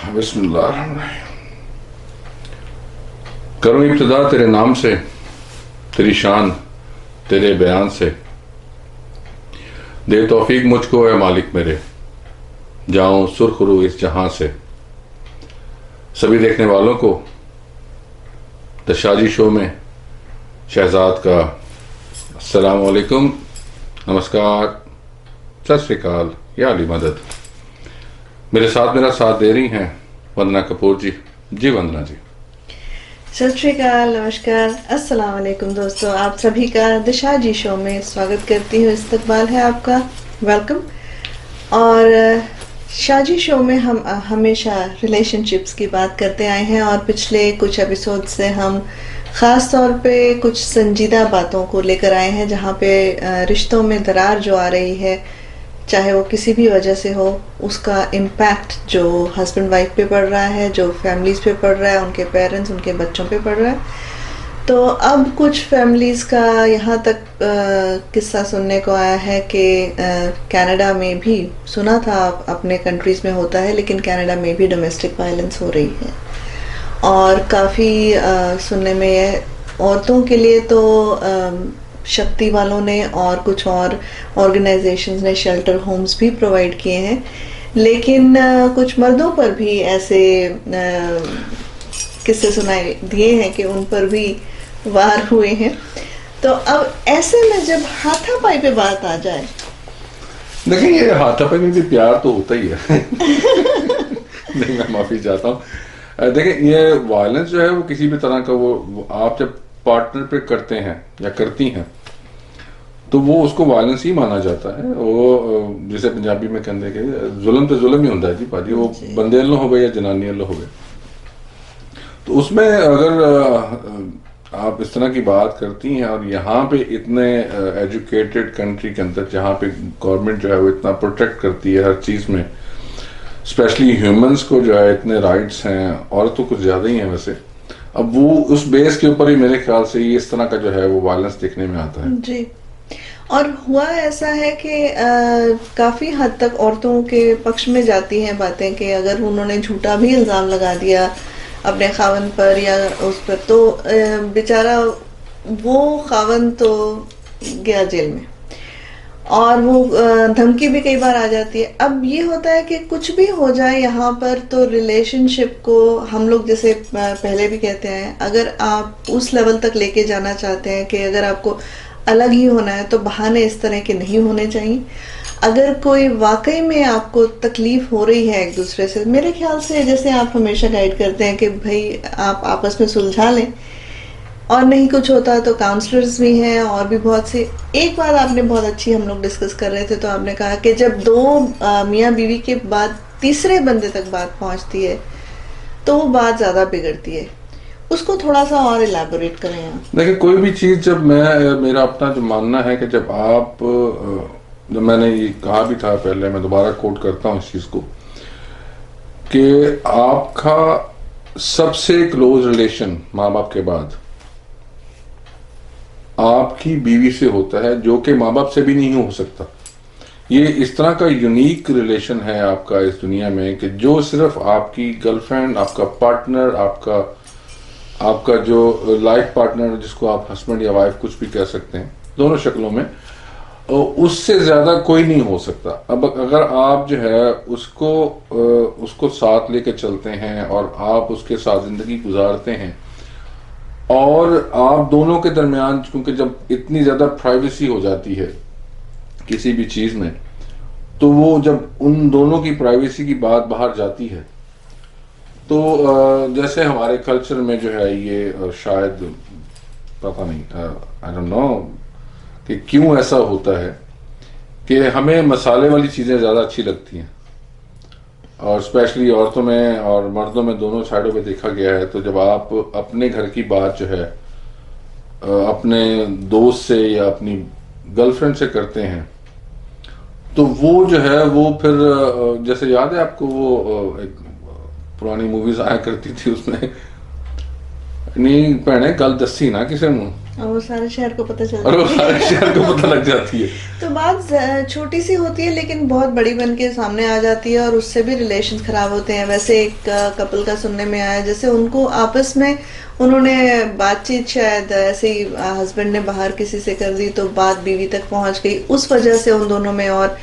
बिस्मिल्लाह। करूं इब्तिदा तेरे नाम से, तेरी शान तेरे बयान से। दे तौफीक मुझको है मालिक मेरे, जाऊं सुरखरू इस जहां से। सभी देखने वालों को तशाजी शो में शहजाद का अस्सलाम वालेकुम, नमस्कार, सत श्री अकाल या अली मदद। मेरा साथ दे रही हैं वंदना कपूर जी। जी वंदना जी। सत श्री अकाल, नमस्कार, अस्सलाम वालेकुम दोस्तों। आप सभी का दिशा जी शो में स्वागत करती हूँ। इस्तकबाल है आपका, वेलकम। और शाजी शो में हम हमेशा रिलेशनशिप्स की बात करते आए हैं और पिछले कुछ एपिसोड से हम ख़ास तौर पे कुछ संजीदा बातों को लेकर आए हैं, जहाँ पे रिश्तों में दरार जो आ रही है, चाहे वो किसी भी वजह से हो, उसका इम्पैक्ट जो हस्बैंड वाइफ पे पड़ रहा है, जो फैमिलीज़ पे पड़ रहा है, उनके पेरेंट्स, उनके बच्चों पे पड़ रहा है। तो अब कुछ फैमिलीज़ का यहाँ तक किस्सा सुनने को आया है कि कनाडा में भी, सुना था अपने कंट्रीज़ में होता है, लेकिन कनाडा में भी डोमेस्टिक वायलेंस हो रही है। और काफ़ी सुनने में है, औरतों के लिए तो शक्ति वालों ने और कुछ और ऑर्गेनाइजेशंस ने शेल्टर होम्स भी प्रोवाइड किए हैं, लेकिन कुछ मर्दों पर भी ऐसे किस्से सुनाए दिए हैं कि उन पर भी वार हुए हैं। तो अब ऐसे में जब हाथापाई पे बात आ जाए, देखिए ये हाथापाई में भी प्यार तो होता ही है। नहीं, मैं माफी चाहता हूँ। देखिए ये वायलेंस जो है वो किसी भी तरह का वो आप जब पार्टनर पे करते हैं या करती हैं तो वो उसको वायलेंस ही माना जाता है। वो जैसे पंजाबी में कहते हैं कि जुल्म तो जुल्म ही होता है जी भाजी, वो बंदे अल्लो हो गए या जनानी अल्लो हो गए। तो उसमें अगर आप इस तरह की बात करती हैं और यहाँ पे इतने एजुकेटेड कंट्री के अंदर जहाँ पे गवर्नमेंट जो है वो इतना प्रोटेक्ट करती है हर चीज़ में, स्पेशली ह्यूमंस को जो है इतने राइट्स हैं, और तो कुछ ज़्यादा ही हैं वैसे। अब वो उस बेस के ऊपर ही मेरे ख्याल से ये इस तरह का जो है वो वायलेंस देखने में आता है जी। और हुआ ऐसा है कि काफ़ी हद तक औरतों के पक्ष में जाती हैं बातें कि अगर उन्होंने झूठा भी इल्ज़ाम लगा दिया अपने खावन पर या उस पर, तो बेचारा वो खावन तो गया जेल में, और वो धमकी भी कई बार आ जाती है। अब ये होता है कि कुछ भी हो जाए यहाँ पर, तो रिलेशनशिप को हम लोग जैसे पहले भी कहते हैं, अगर आप उस लेवल तक लेके जाना चाहते हैं कि अगर आपको अलग ही होना है, तो बहाने इस तरह के नहीं होने चाहिए। अगर कोई वाकई में आपको तकलीफ हो रही है एक दूसरे से, मेरे ख्याल से जैसे आप हमेशा गाइड करते हैं कि भाई आप आपस में सुलझा लें, और नहीं कुछ होता है तो काउंसलर्स भी हैं और भी बहुत से। एक बात आपने बहुत अच्छी, हम लोग डिस्कस कर रहे थे, तो आपने कहा कि जब दो मियाँ बीवी के बाद तीसरे बंदे तक बात पहुंचती है तो वो बात ज़्यादा बिगड़ती है। उसको थोड़ा सा और इलेबोरेट करें आप। देखिए कोई भी चीज़ जब मेरा अपना जो मानना है कि जब आप जब मैंने ये कहा भी था पहले, मैं दोबारा कोट करता हूँ इस चीज़ को, कि आपका सबसे क्लोज रिलेशन माँ बाप के बाद आपकी बीवी से होता है, जो कि माँ बाप से भी नहीं हो सकता। ये इस तरह का यूनिक रिलेशन है आपका इस दुनिया में कि जो सिर्फ आपकी गर्लफ्रेंड, आपका पार्टनर, आपका जो लाइफ पार्टनर, जिसको आप हस्बैंड या वाइफ कुछ भी कह सकते हैं, दोनों शक्लों में, उससे ज्यादा कोई नहीं हो सकता। अब अगर आप जो है उसको साथ लेके चलते हैं और आप उसके साथ जिंदगी गुजारते हैं, और आप दोनों के दरमियान, क्योंकि जब इतनी ज्यादा प्राइवेसी हो जाती है किसी भी चीज में, तो वो जब उन दोनों की प्राइवेसी की बात बाहर जाती है, तो जैसे हमारे कल्चर में जो है ये शायद पता नहीं, आई डोंट नो कि क्यों ऐसा होता है कि हमें मसाले वाली चीजें ज्यादा अच्छी लगती हैं, और स्पेशली औरतों में और मर्दों में, दोनों साइडों पे देखा गया है। तो जब आप अपने घर की बात जो है अपने दोस्त से या अपनी गर्लफ्रेंड से करते हैं, तो वो जो है वो फिर जैसे याद है आपको वो एक पुरानी मूवीज आया करती थी, उसमें नहीं भैने गल दसी ना किसी ਨੂੰ और वो सारे शहर को पता चल और वो जाती सारे है। शहर को पता लग जाती है। तो बात छोटी सी होती है लेकिन बहुत बड़ी बन के सामने आ जाती है और उससे भी रिलेशन खराब होते हैं। वैसे एक कपल का सुनने में आया जैसे उनको आपस में उन्होंने बातचीत शायद ऐसे ही हस्बैंड ने बाहर किसी से कर दी तो बात बीवी तक पहुंच गई, उस वजह से उन दोनों में और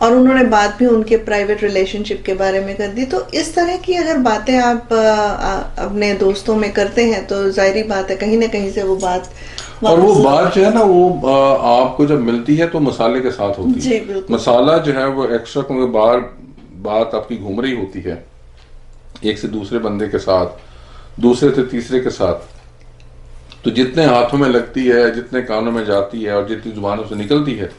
उन्होंने बात भी उनके प्राइवेट रिलेशनशिप के बारे में कर दी। तो इस तरह की अगर बातें आप अपने दोस्तों में करते हैं तो जाहिर बात है कहीं ना कहीं से वो बात और वो वापस बात जो है ना वो आपको जब मिलती है तो मसाले के साथ होती जी है। बिल्कुल। मसाला जो है वो एक्स्ट्रा, क्योंकि बार बात आपकी घूम रही होती है एक से दूसरे बंदे के साथ, दूसरे से तीसरे के साथ, तो जितने हाथों में लगती है, जितने कानों में जाती है और जितनी जुबानों से निकलती है,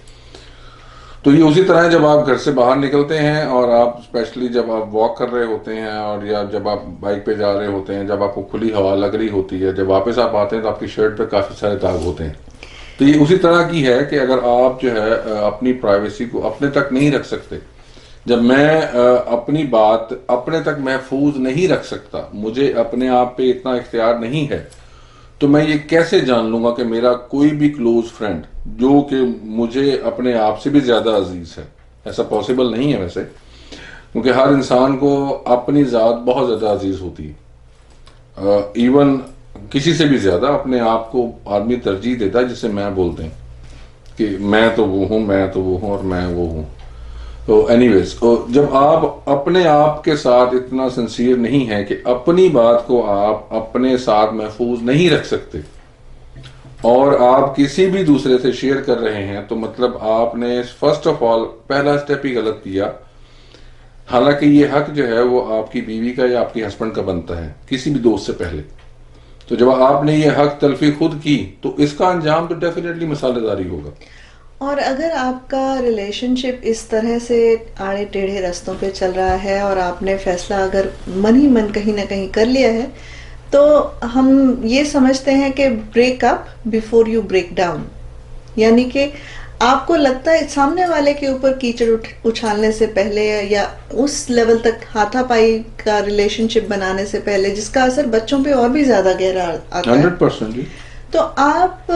तो ये उसी तरह है जब आप घर से बाहर निकलते हैं और आप स्पेशली जब आप वॉक कर रहे होते हैं और या जब आप बाइक पे जा रहे होते हैं, जब आपको खुली हवा लग रही होती है, जब वापस आप आते हैं तो आपकी शर्ट पे काफी सारे दाग होते हैं। तो ये उसी तरह की है कि अगर आप जो है अपनी प्राइवेसी को अपने तक नहीं रख सकते, जब मैं अपनी बात अपने तक महफूज नहीं रख सकता, मुझे अपने आप पे इतना इख्तियार नहीं है, तो मैं ये कैसे जान लूंगा कि मेरा कोई भी क्लोज फ्रेंड जो कि मुझे अपने आप से भी ज्यादा अजीज है? ऐसा पॉसिबल नहीं है वैसे, क्योंकि हर इंसान को अपनी जात बहुत ज्यादा अजीज होती है। इवन किसी से भी ज्यादा अपने आप को आदमी तरजीह देता है, जिसे मैं बोलते हैं कि मैं तो वो हूं, मैं तो वो हूं और मैं वो हूं। तो एनीवेज, तो जब आप अपने आप के साथ इतना सिंसियर नहीं है कि अपनी बात को आप अपने साथ महफूज नहीं रख सकते और आप किसी भी दूसरे से शेयर कर रहे हैं, तो मतलब आपने फर्स्ट ऑफ ऑल पहला स्टेप ही गलत किया। हालांकि ये हक जो है वो आपकी बीवी का या आपके हस्बैंड का बनता है किसी भी दोस्त से पहले। तो जब आपने ये हक तलफी खुद की तो इसका अंजाम तो डेफिनेटली मसालेदारी होगा। और अगर आपका रिलेशनशिप इस तरह से आड़े टेढ़े रास्तों पे चल रहा है और आपने फैसला अगर मन ही मन कहीं ना कहीं कर लिया है तो हम ये समझते हैं कि break up before you break down. यानी कि आपको लगता है सामने वाले के ऊपर कीचड़ उछालने से पहले या उस लेवल तक हाथापाई का रिलेशनशिप बनाने से पहले जिसका असर बच्चों पे और भी ज्यादा गहरा आता है, 100% जी। तो आप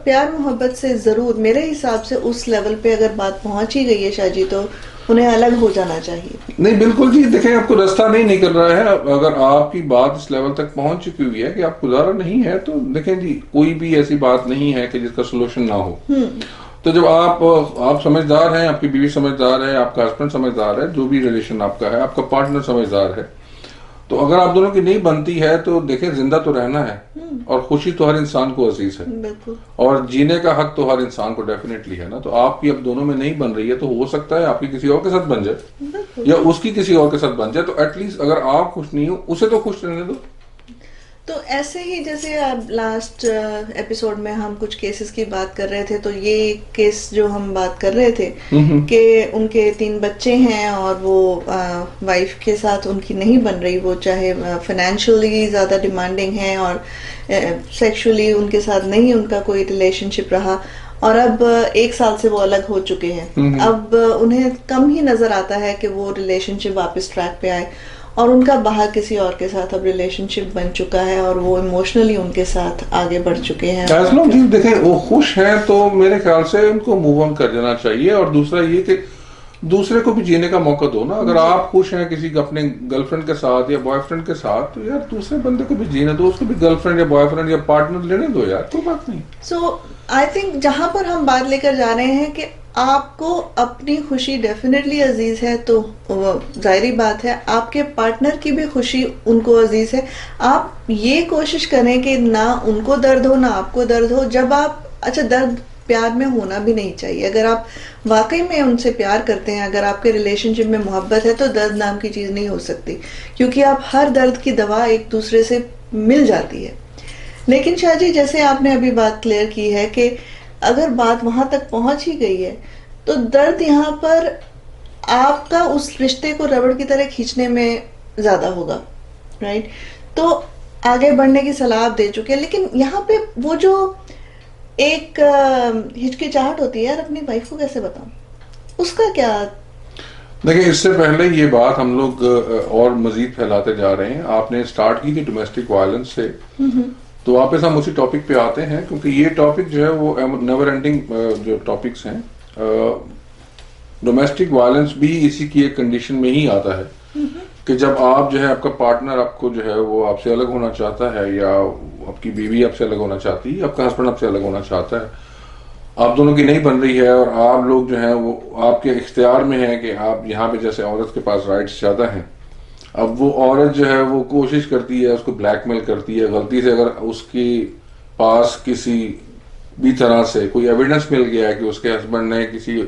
प्यार मोहब्बत से जरूर मेरे हिसाब से उस लेवल पे अगर बात पहुंच ही गई है शाजी तो उन्हें अलग हो जाना चाहिए। नहीं बिल्कुल जी, देखें आपको रास्ता नहीं निकल रहा है, अगर आपकी बात इस लेवल तक पहुंच चुकी हुई है कि आपको गुजारा नहीं है, तो देखें जी कोई भी ऐसी बात नहीं है कि जिसका सोल्यूशन ना हो। तो जब आप समझदार हैं, आपकी बीवी समझदार है, आपका हस्बैंड समझदार है, जो भी रिलेशन आपका है, आपका पार्टनर समझदार है, तो अगर आप दोनों की नहीं बनती है तो देखें जिंदा तो रहना है और खुशी तो हर इंसान को अजीज है बिल्कुल। और जीने का हक तो हर इंसान को डेफिनेटली है ना। तो आपकी अब दोनों में नहीं बन रही है तो हो सकता है आपकी किसी और के साथ बन जाए या उसकी किसी और के साथ बन जाए, तो एटलीस्ट अगर आप खुश नहीं हो उसे तो खुश रहने दो। तो ऐसे ही जैसे अब लास्ट एपिसोड में हम कुछ केसेस की बात कर रहे थे, तो ये केस जो हम बात कर रहे थे कि उनके 3 बच्चे हैं और वो वाइफ के साथ उनकी नहीं बन रही, वो चाहे फाइनेंशियली ज़्यादा डिमांडिंग है और सेक्सुअली उनके साथ नहीं उनका कोई रिलेशनशिप रहा और अब 1 साल से वो अलग हो चुके हैं। अब उन्हें कम ही नज़र आता है कि वो रिलेशनशिप वापस ट्रैक पे आए और उनका बाहर किसी और के साथ अब रिलेशनशिप बन चुका है और वो इमोशनली उनके साथ आगे बढ़ चुके हैं। एज लॉन्ग जी देखें वो खुश हैं तो मेरे ख्याल से उनको मूव ऑन कर देना चाहिए। और दूसरा ये कि दूसरे को भी जीने का मौका दो ना। अगर आप खुश हैं किसी अपने गर्लफ्रेंड के साथ या बॉयफ्रेंड के साथ, तो यार दूसरे बंदे को भी जीने दो, उसको भी गर्लफ्रेंड या बॉयफ्रेंड या पार्टनर लेने दो यार, कोई बात नहीं। सो आई थिंक जहां पर हम बात लेकर जा रहे हैं कि आपको अपनी खुशी डेफिनेटली अजीज है, तो जाहिर बात है आपके पार्टनर की भी खुशी उनको अजीज है। आप ये कोशिश करें कि ना उनको दर्द हो ना आपको दर्द हो। जब आप अच्छा दर्द प्यार में होना भी नहीं चाहिए। अगर आप वाकई में उनसे प्यार करते हैं, अगर आपके रिलेशनशिप में मोहब्बत है, तो दर्द नाम की चीज नहीं हो सकती, क्योंकि आप हर दर्द की दवा एक दूसरे से मिल जाती है। लेकिन शाहजी जैसे आपने अभी बात क्लियर की है कि अगर बात वहां तक पहुंच ही गई है तो दर्द यहाँ पर आपका उस रिश्ते को रबड़ की तरह खींचने में ज्यादा होगा, राइट? तो आगे बढ़ने की सलाह आप दे चुके हैं, लेकिन यहाँ पे वो जो एक हिचकिचाहट होती है यार अपनी वाइफ को कैसे बताऊं, उसका क्या? देखिए इससे पहले ये बात हम लोग और मजीद फैलाते जा रहे हैं। आपने स्टार्ट की थी डोमेस्टिक वायलेंस से, तो वापस हम उसी टॉपिक पे आते हैं, क्योंकि ये टॉपिक जो है वो नेवर एंडिंग जो टॉपिक्स हैं। डोमेस्टिक वायलेंस भी इसी की एक कंडीशन में ही आता है कि जब आप जो है, आपका पार्टनर आपको जो है वो आपसे अलग होना चाहता है, या आपकी बीवी आपसे अलग होना चाहती है, आपका हस्बैंड आपसे अलग होना चाहता है, आप दोनों की नहीं बन रही है, और आप लोग जो है वो आपके इख्तियार में है कि आप यहाँ पे, जैसे औरत के पास राइट्स ज़्यादा हैं, अब वो औरत जो है वो कोशिश करती है, उसको ब्लैकमेल करती है। गलती से अगर उसके पास किसी भी तरह से कोई एविडेंस मिल गया है कि उसके हस्बैंड ने किसी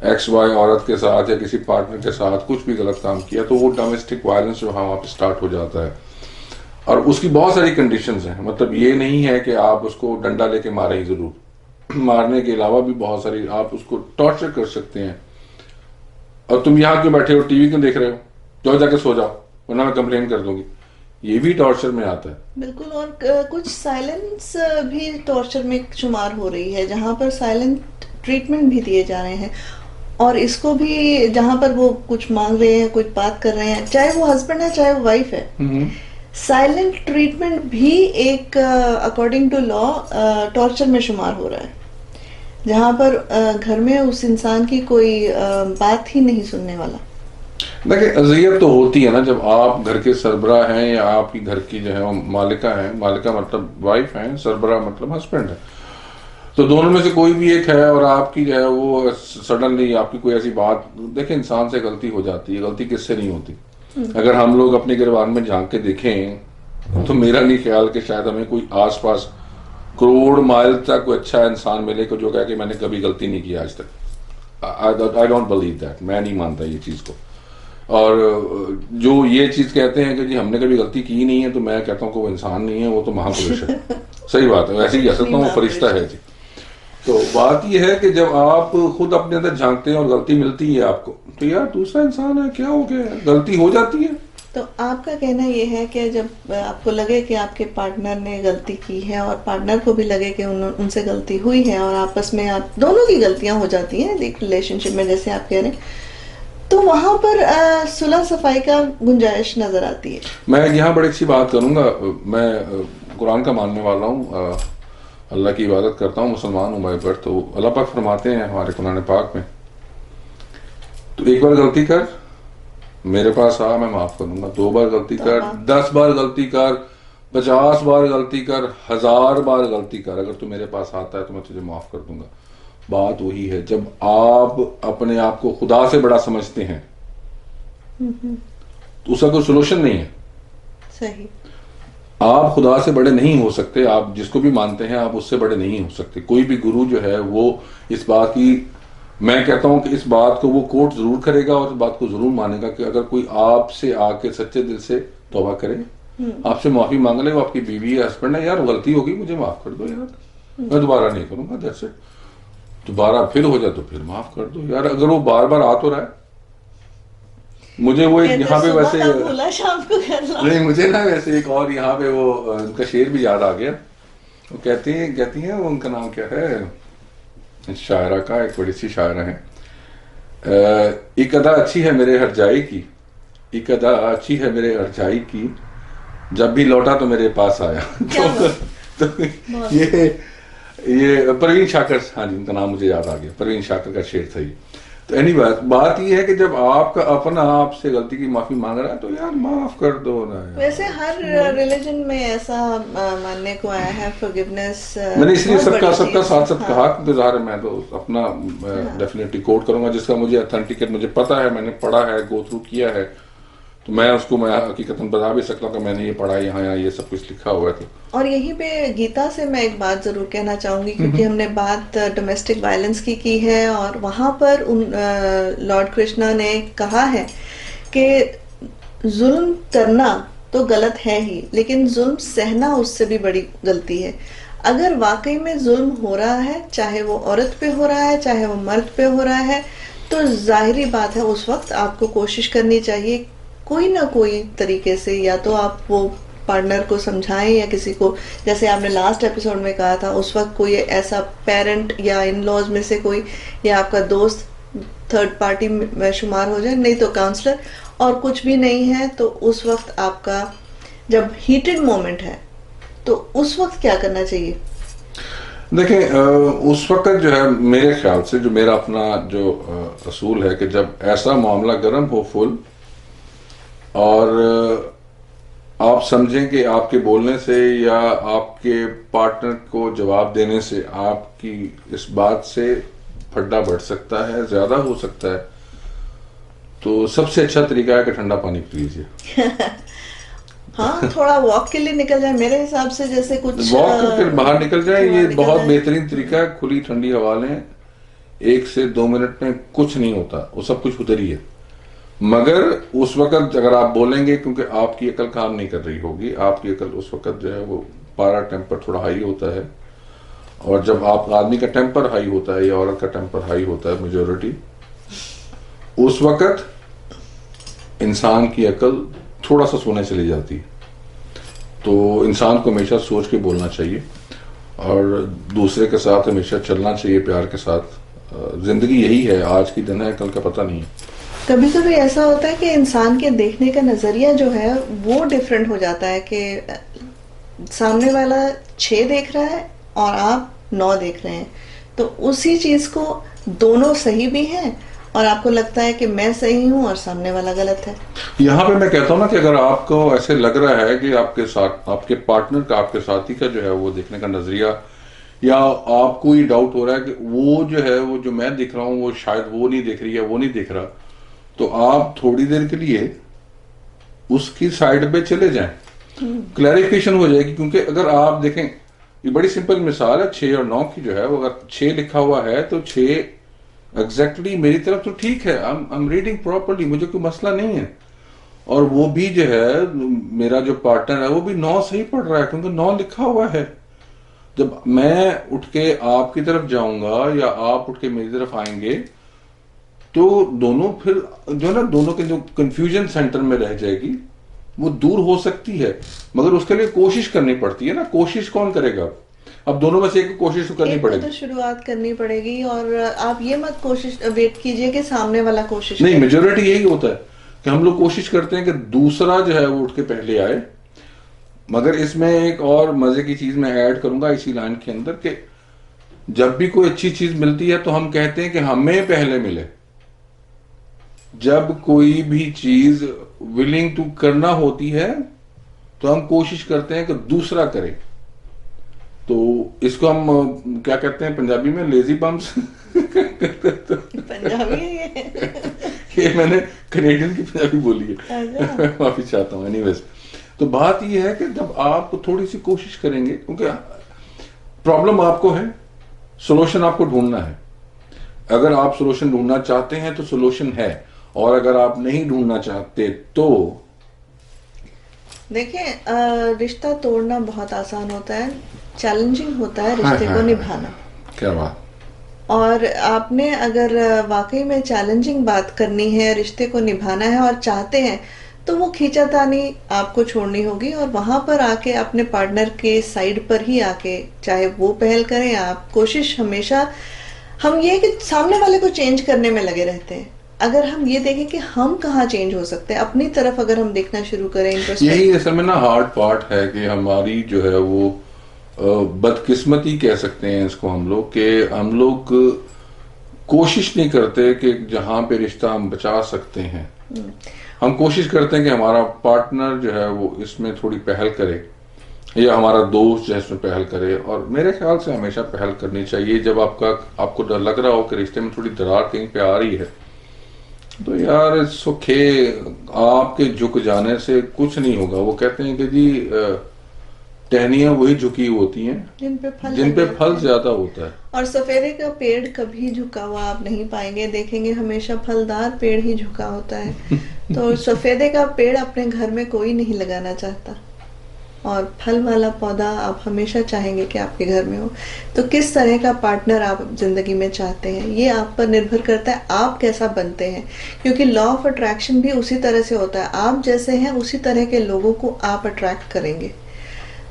एक्स वाई औरत के साथ या किसी पार्टनर के साथ कुछ भी गलत काम किया, तो वो डोमेस्टिक वायलेंस जो है वहाँ पे स्टार्ट हो जाता है। और उसकी बहुत सारी कंडीशंस हैं, मतलब ये नहीं है कि आप उसको डंडा लेके मारे ही जरूर। मारने के अलावा भी बहुत सारी, आप उसको टॉर्चर कर सकते हैं। और तुम यहाँ क्यों बैठे हो, टीवी क्यों देख रहे हो, जाओ जाके सो जाओ, वरना मैं कंप्लेन कर दूंगी, ये भी टॉर्चर में आता है। बिल्कुल। और कुछ साइलेंस भी टॉर्चर में शुमार हो रही है, जहाँ पर साइलेंट ट्रीटमेंट भी दिए जा रहे हैं। और इसको भी, जहाँ पर वो कुछ मांग रहे हैं, कुछ बात कर रहे हैं, चाहे वो हस्बैंड है चाहे वो वाइफ है, साइलेंट ट्रीटमेंट भी एक अकॉर्डिंग टू लॉ टॉर्चर में शुमार हो रहा है, जहाँ पर घर में उस इंसान की कोई बात ही नहीं सुनने वाला। देखिए, अज़ियत तो होती है ना, जब आप घर के सरबराह हैं या आपकी घर की जो है वो मालिका है, मालिका मतलब वाइफ है, सरबराह मतलब हस्बैंड है, तो दोनों में से कोई भी एक है, और आपकी जो है वो सडनली आपकी कोई ऐसी बात, देखिए इंसान से गलती हो जाती है, गलती किससे नहीं होती। अगर हम लोग अपने गिरबान में झांक के देखें तो मेरा नहीं ख्याल कि शायद हमें कोई आसपास करोड़ माइल तक कोई अच्छा इंसान मिले को जो कहे कि मैंने कभी गलती नहीं की आज तक। आई डोंट बिलीव दैट, मैं नहीं मानता ये चीज को। और जो ये चीज कहते हैं कि जी हमने कभी गलती की नहीं है, तो मैं कहता हूँ कि वो इंसान नहीं है, वो तो महापुरुष है। सही बात है, वैसे ही कह सकता हूँ वो फरिश्ता है जी। तो बात यह है कि जब आप खुद अपने अंदर झांकते हैं और गलती मिलती है आपको, तो यार दूसरा इंसान है, क्या हो गया, गलती हो जाती है। तो आपका कहना ये है कि जब आपको लगे कि आपके पार्टनर ने गलती की है, और पार्टनर को भी लगे कि उनसे गलती हुई है, और आपस में आप दोनों की गलतियां हो जाती हैं एक रिलेशनशिप में, जैसे आप कह रहे हैं, तो वहां पर सुलह सफाई का गुंजाइश नजर आती है। मैं यहाँ बड़ी अच्छी बात करूंगा। मैं कुरान का मानने वाला हूँ, अल्लाह की इबादत करता हूँ, मुसलमान हूँ मैं। पर तो अल्लाह पाक फरमाते हैं हमारे कुरान पाक में, तो एक बार गलती कर मेरे पास आ, मैं माफ करूंगा। 2 बार गलती कर, 10 बार गलती कर, 50 बार गलती कर, 1000 बार गलती कर, अगर तू मेरे पास आता है तो मैं तुझे माफ कर दूंगा। बात वही है, जब आप अपने आप को खुदा से बड़ा समझते हैं तो उसका कोई सोल्यूशन नहीं है। सही। आप खुदा से बड़े नहीं हो सकते, आप जिसको भी मानते हैं आप उससे बड़े नहीं हो सकते। कोई भी गुरु जो है वो इस बात की, मैं कहता हूं कि इस बात को वो कोट जरूर करेगा और इस बात को जरूर मानेगा कि अगर कोई आपसे आके सच्चे दिल से तौबा करे, आपसे माफी मांग ले, वो आपकी बीवी या हस्बैंड है, यार गलती होगी मुझे माफ कर दो यार, मैं दोबारा नहीं करूंगा, दैट्स इट। दोबारा फिर हो जाए तो फिर माफ कर दो यार। अगर वो बार बार आ तो रहा है, मुझे वो एक यहाँ पे वैसे शाम को नहीं, मुझे ना वैसे एक और यहाँ पे वो उनका शेर भी याद आ गया। वो कहती हैं वो, उनका नाम क्या है, शायरा का, एक बड़ी सी शायरा है, एक अदा अच्छी है मेरे हरजाई की, एक अदा अच्छी है मेरे हरजाई की, जब भी लौटा तो मेरे पास आया। तो ये परवीन शाकर, हाँ जी उनका नाम मुझे याद आ गया, परवीन शाकर का शेर था ये। तो एनीवे बात ये है कि जब आपका अपना आपसे गलती की माफी मांग रहा है तो यार माफ कर दो ना यार। वैसे हर रिलीजन में ऐसा मानने को आया है, फॉरगिवनेस। मैंने इसलिए सबका साथ साथ कहा कि ज़ाहिर मैं तो अपना डेफिनेटली कोट करूंगा जिसका मुझे ऑथेंटिकेट मुझे पता है, मैंने पढ़ा है, गो थ्रू किया है, तो मैं उसको मैं हकीकतन बता भी सकता हूँ कि मैंने ये पढ़ा, यहाँ ये सब कुछ लिखा हुआ है। और यहीं पे गीता से मैं एक बात जरूर कहना चाहूंगी, क्योंकि हमने बात डोमेस्टिक वायलेंस की है, और वहां पर लॉर्ड कृष्णा ने कहा है कि जुल्म करना तो गलत है ही, लेकिन जुल्म सहना उससे भी बड़ी गलती है। अगर वाकई में जुल्म हो रहा है, चाहे वो औरत पे हो रहा है चाहे वो मर्द पे हो रहा है, तो जाहिरी बात है उस वक्त आपको कोशिश करनी चाहिए कोई ना कोई तरीके से, या तो आप वो पार्टनर को समझाएं, या किसी को, जैसे आपने लास्ट एपिसोड में कहा था, उस वक्त कोई ऐसा पेरेंट या इन लॉज में से कोई, या आपका दोस्त थर्ड पार्टी में शुमार हो जाए, नहीं तो काउंसलर, और कुछ भी नहीं है तो उस वक्त आपका जब हीटेड मोमेंट है तो उस वक्त क्या करना चाहिए? देखें, उस वक्त जो है मेरे ख्याल से, जो मेरा अपना जो असूल है कि जब ऐसा मामला गर्म हो फुल और आप समझें कि आपके बोलने से या आपके पार्टनर को जवाब देने से आपकी इस बात से फड्डा बढ़ सकता है, ज्यादा हो सकता है, तो सबसे अच्छा तरीका है कि ठंडा पानी पी लीजिए। हाँ, थोड़ा वॉक के लिए निकल जाए मेरे हिसाब से, जैसे कुछ वॉक करके बाहर निकल जाए, बाहर ये निकल बहुत जाए। बेहतरीन तरीका है। खुली ठंडी हवा लें, 1 से 2 मिनट में कुछ नहीं होता, वो सब कुछ उधर ही है। मगर उस वक्त अगर आप बोलेंगे, क्योंकि आपकी अकल काम नहीं कर रही होगी, आपकी अकल उस वक्त जो है वो पारा टेम्पर थोड़ा हाई होता है, और जब आप आदमी का टेम्पर हाई होता है या औरत का टेम्पर हाई होता है मेजोरिटी, उस वक्त इंसान की अकल थोड़ा सा सोने चली जाती है। तो इंसान को हमेशा सोच के बोलना चाहिए और दूसरे के साथ हमेशा चलना चाहिए प्यार के साथ। जिंदगी यही है, आज की दिन है, कल का पता नहीं है। कभी कभी ऐसा होता है कि इंसान के देखने का नजरिया जो है वो डिफरेंट हो जाता है, कि सामने वाला 6 देख रहा है और आप 9 देख रहे हैं, तो उसी चीज को दोनों सही भी हैं और आपको लगता है कि मैं सही हूं और सामने वाला गलत है। यहाँ पे मैं कहता हूँ ना कि अगर आपको ऐसे लग रहा है कि आपके साथ, आपके पार्टनर का, आपके साथी का जो है वो देखने का नजरिया, या आपको ये डाउट हो रहा है कि वो जो है, वो जो मैं दिख रहा हूँ वो शायद वो नहीं देख रही है, वो नहीं देख रहा, तो आप थोड़ी देर के लिए उसकी साइड पे चले जाएं, क्लैरिफिकेशन हो जाएगी। क्योंकि अगर आप देखें, ये बड़ी सिंपल मिसाल है 6 और 9 की जो है, वो अगर 6 लिखा हुआ है तो 6 एग्जैक्टली मेरी तरफ तो ठीक है, आई एम रीडिंग प्रॉपरली, मुझे कोई मसला नहीं है। और वो भी जो है, मेरा जो पार्टनर है वो भी 9 सही पढ़ रहा है, क्योंकि 9 लिखा हुआ है। जब मैं उठ के आपकी तरफ जाऊंगा या आप उठ के मेरी तरफ आएंगे, तो दोनों फिर जो है ना, दोनों के जो कंफ्यूजन सेंटर में रह जाएगी, वो दूर हो सकती है। मगर उसके लिए कोशिश करनी पड़ती है ना। कोशिश कौन करेगा? अब दोनों में से एक को कोशिश तो करनी एक को तो पड़ेगी। शुरुआत करनी पड़ेगी, और आप ये मत कोशिश वेट कीजिए कि सामने वाला कोशिश नहीं, करे। मेजोरिटी यही होता है कि हम लोग कोशिश करते हैं कि दूसरा जो है वो उठ के पहले आए। मगर इसमें एक और मजे की चीज मैं ऐड करूंगा इसी लाइन के अंदर, कि जब भी कोई अच्छी चीज मिलती है तो हम कहते हैं कि हमें पहले मिले। जब कोई भी चीज विलिंग टू करना होती है तो हम कोशिश करते हैं कि दूसरा करे। तो इसको हम क्या कहते हैं पंजाबी में, लेजी बम्स। पंजाबी है ये। ये मैंने कनेडियन की पंजाबी बोली है। अच्छा। मैं माफी चाहता हूँ। एनीवेज, तो बात ये है कि जब आप थोड़ी सी कोशिश करेंगे, क्योंकि प्रॉब्लम आपको है, सोल्यूशन आपको ढूंढना है। अगर आप सोल्यूशन ढूंढना चाहते हैं तो सोल्यूशन है, और अगर आप नहीं ढूंढना चाहते तो देखिए, रिश्ता तोड़ना बहुत आसान होता है, चैलेंजिंग होता है रिश्ते हाँ, को हाँ, निभाना। क्या बात। और आपने अगर वाकई में चैलेंजिंग बात करनी है, रिश्ते को निभाना है और चाहते हैं, तो वो खींचातानी आपको छोड़नी होगी और वहां पर आके अपने पार्टनर के साइड पर ही आके, चाहे वो पहल करें या आप, कोशिश हमेशा, हम ये कि सामने वाले को चेंज करने में लगे रहते हैं। अगर हम ये देखें कि हम कहाँ चेंज हो सकते हैं, अपनी तरफ अगर हम देखना शुरू करें, यही असल में ना हार्ड पार्ट है कि हमारी जो है वो बदकिस्मती कह सकते हैं इसको हम लोग, कि हम लोग कोशिश नहीं करते कि जहां पे रिश्ता हम बचा सकते हैं, हम कोशिश करते हैं कि हमारा पार्टनर जो है वो इसमें थोड़ी पहल करे, या हमारा दोस्त जो है इसमें पहल करे। और मेरे ख्याल से हमेशा पहल करनी चाहिए। जब आपको डर लग रहा हो कि रिश्ते में थोड़ी दरार कहीं पे आ रही है, तो यार सुखे, आपके झुक जाने से कुछ नहीं होगा। वो कहते हैं कि जी टहनियां वही झुकी होती हैं जिन पे फल जिन लगे पे होते फल हैं। ज्यादा होता है। और सफेदे का पेड़ कभी झुका हुआ आप नहीं पाएंगे, देखेंगे हमेशा फलदार पेड़ ही झुका होता है। तो सफेदे का पेड़ अपने घर में कोई नहीं लगाना चाहता, और फल वाला पौधा आप हमेशा चाहेंगे कि आपके घर में हो। तो किस तरह का पार्टनर आप जिंदगी में चाहते हैं, ये आप पर निर्भर करता है, आप कैसा बनते हैं। क्योंकि लॉ ऑफ अट्रैक्शन भी उसी तरह से होता है, आप जैसे हैं उसी तरह के लोगों को आप अट्रैक्ट करेंगे।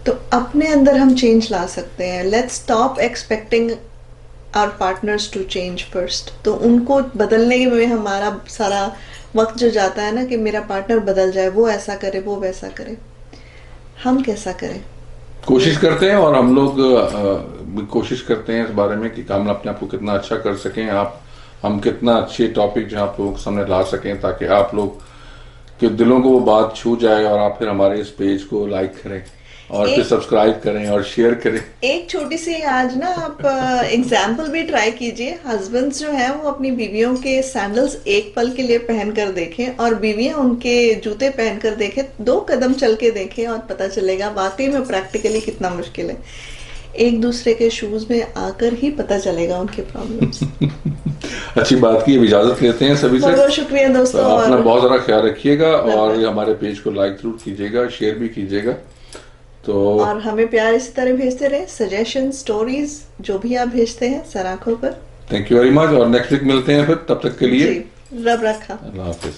तो अपने अंदर हम चेंज ला सकते हैं। Let's stop expecting our partners to change first. तो उनको बदलने में हमारा सारा वक्त जो जाता है ना, कि मेरा पार्टनर बदल जाए, वो ऐसा करे, वो वैसा करे, हम कैसा करें। कोशिश करते हैं और हम लोग भी कोशिश करते हैं इस बारे में कि हम अपने आप को कितना अच्छा कर सकें, हम कितना अच्छे टॉपिक जो आप लोगों के सामने ला सकें, ताकि आप लोग के दिलों को वो बात छू जाए और आप फिर हमारे इस पेज को लाइक करें और फिर सब्सक्राइब करें और शेयर करें। एक छोटी सी आज ना आप एग्जाम्पल भी ट्राई कीजिए। हस्बैंड्स जो हैं वो अपनी बीवियों के सैंडल्स एक पल के लिए पहन कर देखें और बीवियां उनके जूते पहन कर देखें, 2 कदम चल के देखें और पता चलेगा वाकई में प्रैक्टिकली कितना मुश्किल है। एक दूसरे के शूज में आकर ही पता चलेगा उनके प्रॉब्लम्स। अच्छी बात की, अब इजाजत लेते हैं सभी से। बहुत बहुत शुक्रिया दोस्तों। तो अपना और बहुत सारा ख्याल रखिएगा और हमारे पेज को लाइक जरूर कीजिएगा, शेयर भी कीजिएगा। तो और हमें प्यार इसी तरह भेजते रहे, सजेशन, स्टोरीज जो भी आप भेजते हैं सर आंखों पर। थैंक यू वेरी मच और नेक्स्ट वीक मिलते हैं फिर, तब तक के लिए जी, रब रखा। अल्लाह हाफिज।